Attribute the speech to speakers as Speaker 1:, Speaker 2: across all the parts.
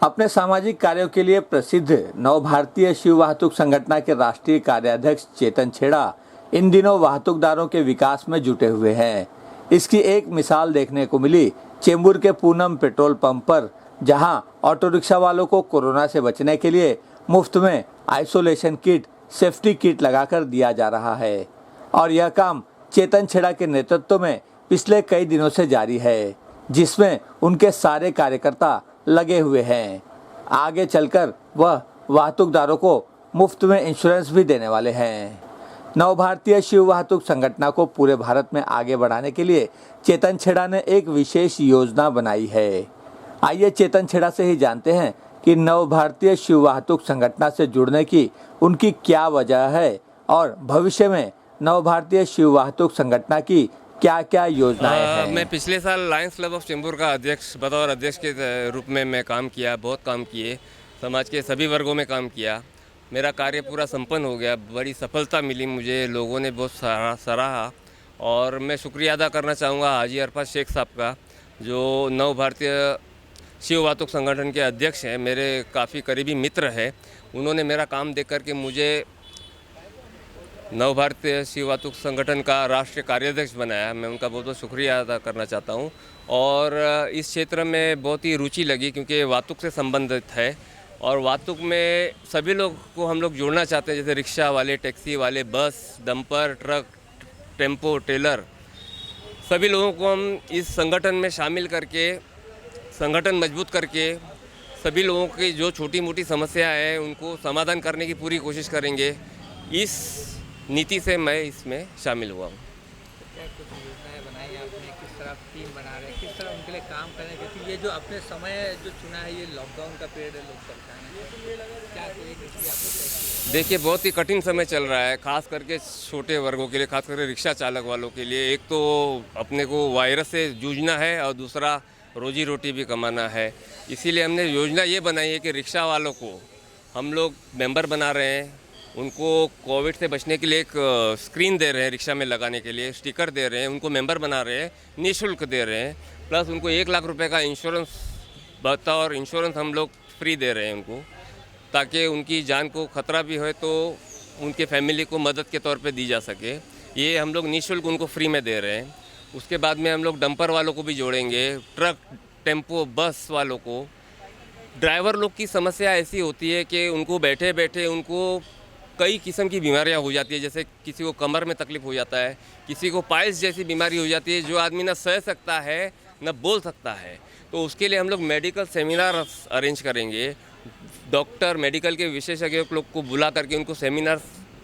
Speaker 1: अपने सामाजिक कार्यों के लिए प्रसिद्ध नव भारतीय शिव वाहतुक संगठन के राष्ट्रीय कार्याध्यक्ष चेतन छेड़ा इन दिनों वाहतुकदारों के विकास में जुटे हुए हैं। इसकी एक मिसाल देखने को मिली चेंबूर के पूनम पेट्रोल पंप पर, जहां ऑटो रिक्शा वालों को कोरोना से बचने के लिए मुफ्त में आइसोलेशन किट, सेफ्टी किट लगाकर दिया जा रहा है और यह काम चेतन छेड़ा के नेतृत्व में पिछले कई दिनों से जारी है, जिसमें उनके सारे कार्यकर्ता लगे हुए हैं। आगे चलकर वह वाहतुकदारों को मुफ्त में इंश्योरेंस भी देने वाले हैं। नव भारतीय शिव वाहतुक संगठन को पूरे भारत में आगे बढ़ाने के लिए चेतन छेड़ा ने एक विशेष योजना बनाई है। आइए चेतन छेड़ा से ही जानते हैं कि नव भारतीय शिव वाहतुक संगठन से जुड़ने की उनकी क्या वजह है और भविष्य में नव भारतीय शिव वाहतुक संगठन की क्या क्या योजनाएं हैं।
Speaker 2: मैं पिछले साल लायंस क्लब ऑफ चेंबूर का बतौर अध्यक्ष के रूप में मैं काम किया, बहुत काम किए, समाज के सभी वर्गों में काम किया। मेरा कार्य पूरा संपन्न हो गया, बड़ी सफलता मिली मुझे, लोगों ने बहुत सराहा और मैं शुक्रिया अदा करना चाहूँगा हाजी अरफात शेख साहब का, जो नव भारतीय शिव वाहतुक संगठन के अध्यक्ष हैं, मेरे काफ़ी करीबी मित्र हैं। उन्होंने मेरा काम देख कर के मुझे नव भारतीय शिव वाहतुक संगठन का राष्ट्रीय कार्याध्यक्ष बनाया। मैं उनका बहुत बहुत शुक्रिया अदा करना चाहता हूं और इस क्षेत्र में बहुत ही रुचि लगी क्योंकि वाहतुक से संबंधित है और वाहतुक में सभी लोग को हम लोग जोड़ना चाहते हैं, जैसे रिक्शा वाले, टैक्सी वाले, बस, डंपर, ट्रक, टेम्पो, टेलर, सभी लोगों को हम इस संगठन में शामिल करके संगठन मजबूत करके सभी लोगों की जो छोटी मोटी समस्या है उनको समाधान करने की पूरी कोशिश करेंगे। इस नीति से मैं इसमें शामिल हुआ हूँ।
Speaker 3: क्या कुछ योजनाएं बनाई आपने, किस तरह टीम बना रहे हैं, किस तरह उनके लिए काम कर रहे हैं, क्योंकि ये जो अपने समय जो चुना है ये लॉकडाउन का पीरियड है, लोग परेशान हैं, क्या कोई नीति आपने?
Speaker 2: देखिए, बहुत ही कठिन समय चल रहा है, खास करके छोटे वर्गों के लिए, खास करके रिक्शा चालक वालों के लिए। एक तो अपने को वायरस से जूझना है और दूसरा रोजी रोटी भी कमाना है। इसीलिए हमने योजना ये बनाई है कि रिक्शा वालों को हम लोग मेंबर बना रहे हैं, उनको कोविड से बचने के लिए एक स्क्रीन दे रहे हैं, रिक्शा में लगाने के लिए स्टिकर दे रहे हैं, उनको मेंबर बना रहे हैं, निःशुल्क दे रहे हैं, प्लस उनको 1 लाख रुपए का इंश्योरेंस और इंश्योरेंस हम लोग फ्री दे रहे हैं उनको, ताकि उनकी जान को खतरा भी हो तो उनके फैमिली को मदद के तौर पे दी जा सके। ये हम लोग निःशुल्क उनको फ्री में दे रहे हैं। उसके बाद में हम लोग डंपर वालों को भी जोड़ेंगे, ट्रक, टेम्पो, बस वालों को। ड्राइवर लोग की समस्या ऐसी होती है कि उनको बैठे बैठे उनको कई किस्म की बीमारियां हो जाती है, जैसे किसी को कमर में तकलीफ हो जाता है, किसी को पाइल्स जैसी बीमारी हो जाती है, जो आदमी ना सह सकता है ना बोल सकता है। तो उसके लिए हम लोग मेडिकल सेमिनार अरेंज करेंगे, डॉक्टर, मेडिकल के विशेषज्ञ लोग को बुला करके उनको सेमिनार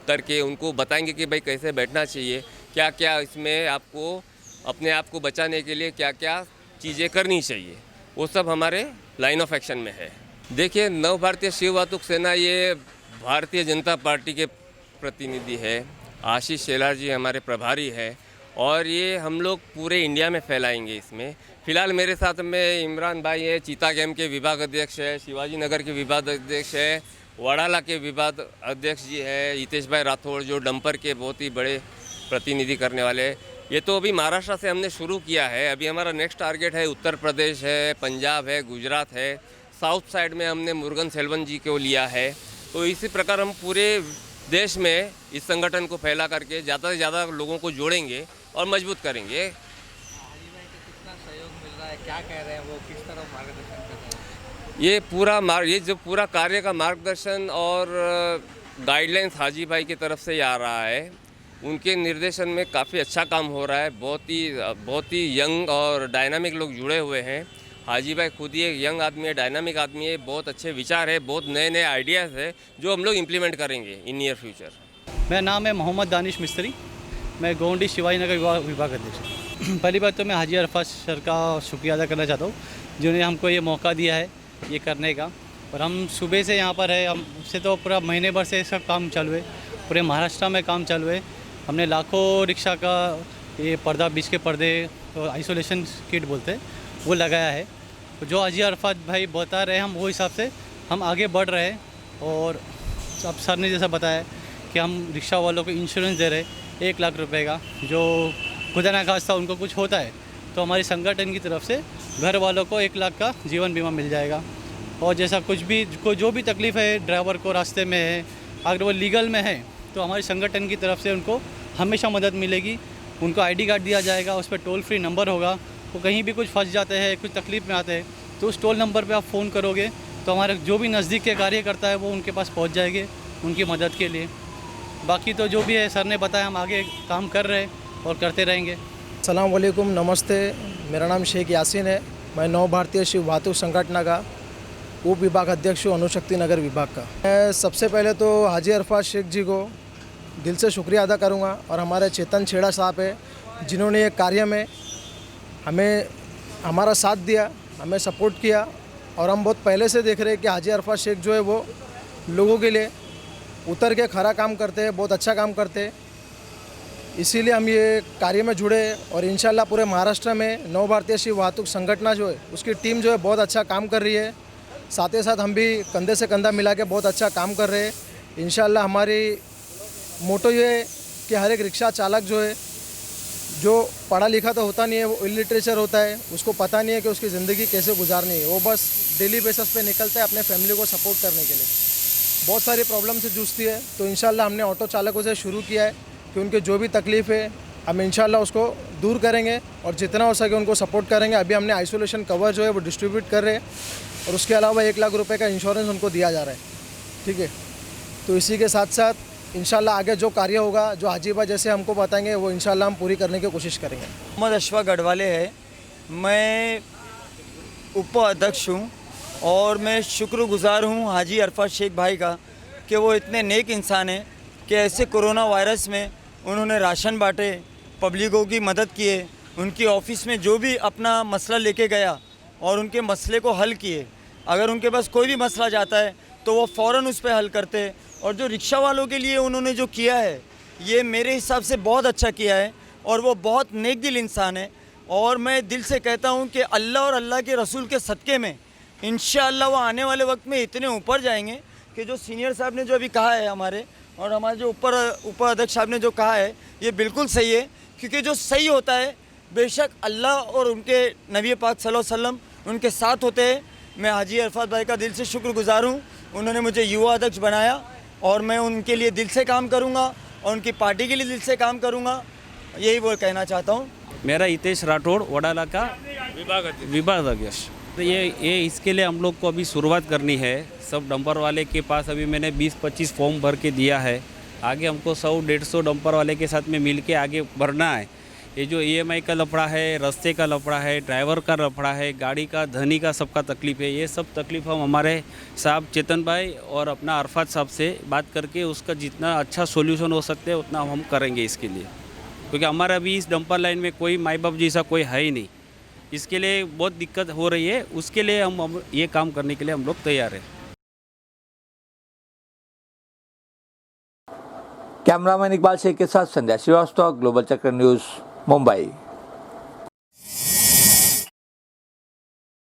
Speaker 2: करके उनको बताएंगे कि भाई कैसे बैठना चाहिए, क्या क्या इसमें आपको अपने आप को बचाने के लिए क्या क्या चीज़ें करनी चाहिए, वो सब हमारे लाइन ऑफ एक्शन में है। देखिए, नव भारतीय शिव वाहतुक सेना ये भारतीय जनता पार्टी के प्रतिनिधि है। आशीष शेलार जी हमारे प्रभारी है और ये हम लोग पूरे इंडिया में फैलाएंगे। इसमें फ़िलहाल मेरे साथ में इमरान भाई है, चीता गेम के विभाग अध्यक्ष है, शिवाजी नगर के विभाग अध्यक्ष है, वडाला के विभाग अध्यक्ष जी है, हितेश भाई राठौड़ जो डंपर के बहुत ही बड़े प्रतिनिधि करने वाले हैं। ये तो अभी महाराष्ट्र से हमने शुरू किया है, अभी हमारा नेक्स्ट टारगेट है उत्तर प्रदेश है, पंजाब है, गुजरात है, साउथ साइड में हमने मुरुगन सेल्वन जी को लिया है। तो इसी प्रकार हम पूरे देश में इस संगठन को फैला करके ज़्यादा से ज़्यादा लोगों को जोड़ेंगे और मजबूत करेंगे।
Speaker 3: हाजी भाई को कितना सहयोग मिल रहा है, क्या कह रहे हैं वो, किस तरह मार्गदर्शन कर रहे हैं?
Speaker 2: ये जो पूरा कार्य का मार्गदर्शन और गाइडलाइंस हाजी भाई की तरफ से ही आ रहा है। उनके निर्देशन में काफ़ी अच्छा काम हो रहा है। बहुत ही यंग और डायनामिक लोग जुड़े हुए हैं। हाजी भाई खुद ही एक यंग आदमी है, डायनामिक आदमी है, बहुत अच्छे विचार है, बहुत नए नए आइडियाज़ है जो हम लोग इम्प्लीमेंट करेंगे इन नियर फ्यूचर।
Speaker 4: मेरा नाम है मोहम्मद दानिश मिस्त्री, मैं गोंडी शिवाजी नगर विभाग अध्यक्ष। पहली बात तो मैं हाजी अरफात सर का शुक्रिया अदा करना चाहता हूँ जिन्होंने हमको ये मौका दिया है ये करने का। और हम सुबह से यहाँ पर है, हमसे तो पूरा महीने भर से इसका काम चालू है, पूरे महाराष्ट्र में काम चालू है। हमने लाखों रिक्शा का ये पर्दा, बीच के पर्दे, तो आइसोलेशन किट बोलते हैं, वो लगाया है। तो जो हाजी अरफात भाई बता रहे हैं हम वो हिसाब से हम आगे बढ़ रहे हैं। और अब सर ने जैसा बताया कि हम रिक्शा वालों को इंश्योरेंस दे रहे हैं 1 लाख रुपए का, जो खुदा ना खास्ता उनको कुछ होता है तो हमारी संगठन की तरफ से घर वालों को 1 लाख का जीवन बीमा मिल जाएगा। और जैसा कुछ भी जो भी तकलीफ़ है ड्राइवर को रास्ते में है, अगर वो लीगल में है तो हमारे संगठन की तरफ से उनको हमेशा मदद मिलेगी। उनको आईडी कार्ड दिया जाएगा, उस पर टोल फ्री नंबर होगा। वो कहीं भी कुछ फंस जाते हैं, कुछ तकलीफ़ में आते हैं तो उस टोल नंबर पे आप फ़ोन करोगे तो हमारे जो भी नज़दीक के कार्यकर्ता है वो उनके पास पहुंच जाएंगे उनकी मदद के लिए। बाकी तो जो भी है सर ने बताया, हम आगे काम कर रहे हैं और करते रहेंगे।
Speaker 5: अस्सलाम वालेकुम, नमस्ते। मेरा नाम शेख यासीन है। मैं नव भारतीय शिव वाहतुक संगठन का उप विभाग अध्यक्ष हूँ, अनुशक्ति नगर विभाग का। मैं सबसे पहले तो हाजी अरफात शेख जी को दिल से शुक्रिया अदा करूँगा और हमारे चेतन छेड़ा साहब है जिन्होंने ये कार्य में हमें हमारा साथ दिया, हमें सपोर्ट किया। और हम बहुत पहले से देख रहे हैं कि हाजी अरफात शेख जो है वो लोगों के लिए उतर के खरा काम करते हैं, बहुत अच्छा काम करते हैं। इसीलिए हम ये कार्य में जुड़े और इंशाल्लाह पूरे महाराष्ट्र में नव भारतीय शिव वाहतुक संगठन जो है उसकी टीम जो है बहुत अच्छा काम कर रही है। साथ ही साथ हम भी कंधे से कंधा मिला के बहुत अच्छा काम कर रहे हैं। इंशाल्लाह हमारी मोटो ये है कि हर एक रिक्शा चालक जो है, जो पढ़ा लिखा तो होता नहीं है, वो इलिटरेचर होता है, उसको पता नहीं है कि उसकी ज़िंदगी कैसे गुजारनी है। वो बस डेली बेसिस पे निकलता है अपने फैमिली को सपोर्ट करने के लिए। बहुत सारी प्रॉब्लम से जूझती है तो इंशाल्लाह हमने ऑटो चालकों से शुरू किया है कि उनके जो भी तकलीफ़ है हम इंशाल्लाह उसको दूर करेंगे और जितना हो सके उनको सपोर्ट करेंगे। अभी हमने आइसोलेशन कवर जो है वो डिस्ट्रीब्यूट कर रहे हैं और उसके अलावा 1 लाख रुपए का इंश्योरेंस उनको दिया जा रहा है। ठीक है, तो इसी के साथ साथ इंशाल्लाह आगे जो कार्य होगा, जो हाजी भाई जैसे हमको बताएंगे, वो इंशाल्लाह हम पूरी करने की कोशिश करेंगे।
Speaker 6: मोहम्मद अशफाक गढ़वाले है, मैं उपाध्यक्ष हूँ और मैं शुक्रगुजार हूँ हाजी अरफात शेख भाई का कि वो इतने नेक इंसान हैं कि ऐसे कोरोना वायरस में उन्होंने राशन बांटे, पब्लिकों की मदद किए, उनकी ऑफिस में जो भी अपना मसला लेके गया और उनके मसले को हल किए। अगर उनके पास कोई भी मसला जाता है तो वो फ़ौरन उस पर हल करते। और जो रिक्शा वालों के लिए उन्होंने जो किया है ये मेरे हिसाब से बहुत अच्छा किया है और वो बहुत नेक दिल इंसान है। और मैं दिल से कहता हूँ कि अल्लाह और अल्लाह के रसूल के सदक़े में इंशाअल्लाह वो आने वाले वक्त में इतने ऊपर जाएंगे कि जो सीनियर साहब ने जो अभी कहा है हमारे, और हमारे जो उपाध्यक्ष साहब ने जो कहा है ये बिल्कुल सही है। क्योंकि जो सही होता है बेशक अल्लाह और उनके नबी पाक सल्लल्लाहु अलैहि वसल्लम उनके साथ होते हैं। मैं हाजी अरफात भाई का दिल से शुक्रगुजार हूँ, उन्होंने मुझे युवा अध्यक्ष बनाया और मैं उनके लिए दिल से काम करूँगा और उनकी पार्टी के लिए दिल से काम करूँगा, यही वो कहना चाहता हूँ।
Speaker 7: मेरा हितेश राठौड़ वडाला का विभाग अध्यक्ष। तो ये इसके लिए हम लोग को अभी शुरुआत करनी है। सब डंपर वाले के पास अभी मैंने 20-25 फॉर्म भर के दिया है। आगे हमको 100-150 डंपर वाले के साथ में मिल के आगे भरना है। ये जो EMI का लफड़ा है, रास्ते का लफड़ा है, ड्राइवर का लफड़ा है, गाड़ी का धनी का सबका तकलीफ़ है, ये सब तकलीफ़ हम हमारे साहब चेतन भाई और अपना अरफात साहब से बात करके उसका जितना अच्छा सोल्यूशन हो सकते हैं उतना हम करेंगे इसके लिए। क्योंकि हमारा अभी इस डंपर लाइन में कोई माई बाप जैसा कोई है ही नहीं, इसके लिए बहुत दिक्कत हो रही है। उसके लिए हम ये काम करने के लिए हम लोग तैयार हैं।
Speaker 1: कैमरामैन इकबाल शेख के साथ संध्या श्रीवास्तव, ग्लोबल चक्र न्यूज़, मुंबई।